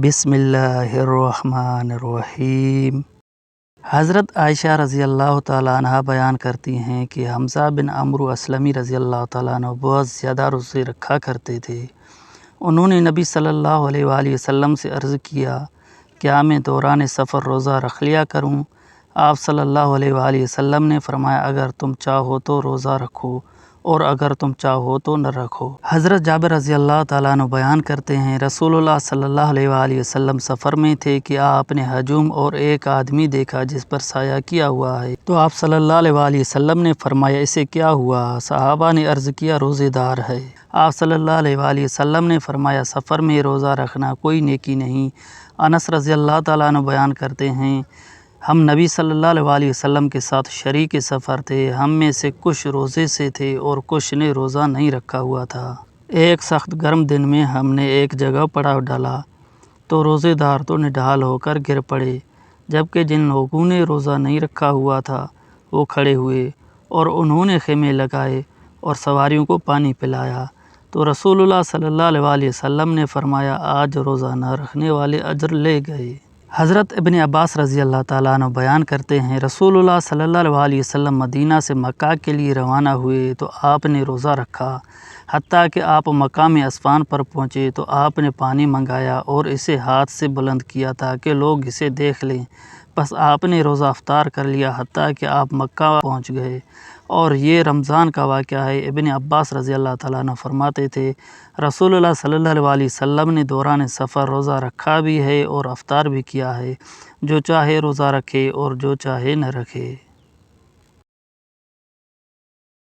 بسم اللہ الرحمن الرحیم۔ حضرت عائشہ رضی اللہ تعالیٰ عنہ بیان کرتی ہیں کہ حمزہ بن عمرو اسلمی رضی اللہ تعالیٰ عنہ بہت زیادہ روزے رکھا کرتے تھے۔ انہوں نے نبی صلی اللہ علیہ وآلہ وسلم سے عرض کیا، کیا میں دوران سفر روزہ رکھ لیا کروں؟ آپ صلی اللہ علیہ وآلہ وسلم نے فرمایا، اگر تم چاہو تو روزہ رکھو اور اگر تم چاہو تو نہ رکھو۔ حضرت جابر رضی اللہ تعالیٰ عنہ بیان کرتے ہیں، رسول اللہ صلی اللہ علیہ وآلہ وسلم سفر میں تھے کہ آپ نے ہجوم اور ایک آدمی دیکھا جس پر سایہ کیا ہوا ہے، تو آپ صلی اللہ علیہ وآلہ وسلم نے فرمایا، اسے کیا ہوا؟ صحابہ نے عرض کیا، روزے دار ہے۔ آپ صلی اللہ علیہ وآلہ وسلم نے فرمایا، سفر میں روزہ رکھنا کوئی نیکی نہیں۔ انس رضی اللہ تعالیٰ عنہ بیان کرتے ہیں، ہم نبی صلی اللہ علیہ وآلہ وسلم کے ساتھ شریک سفر تھے، ہم میں سے کچھ روزے سے تھے اور کچھ نے روزہ نہیں رکھا ہوا تھا۔ ایک سخت گرم دن میں ہم نے ایک جگہ پڑاؤ ڈالا تو روزے دار تو نڈھال ہو کر گر پڑے، جبکہ جن لوگوں نے روزہ نہیں رکھا ہوا تھا وہ کھڑے ہوئے اور انہوں نے خیمے لگائے اور سواریوں کو پانی پلایا، تو رسول اللہ صلی اللہ علیہ وآلہ وسلم نے فرمایا، آج روزہ نہ رکھنے والے اجر لے گئے۔ حضرت ابن عباس رضی اللہ تعالیٰ عنہ بیان کرتے ہیں، رسول اللہ صلی اللہ علیہ وآلہ وسلم مدینہ سے مکہ کے لیے روانہ ہوئے تو آپ نے روزہ رکھا، حتیٰ کہ آپ مقام اسفان پر پہنچے تو آپ نے پانی منگایا اور اسے ہاتھ سے بلند کیا تاکہ لوگ اسے دیکھ لیں، بس آپ نے روزہ افطار کر لیا حتیٰ کہ آپ مکہ پہنچ گئے۔ اور یہ رمضان کا واقعہ ہے۔ ابن عباس رضی اللہ تعالیٰ عنہ فرماتے تھے، رسول اللہ صلی اللہ علیہ وآلہ وسلم نے دوران سفر روزہ رکھا بھی ہے اور افطار بھی کیا ہے، جو چاہے روزہ رکھے اور جو چاہے نہ رکھے۔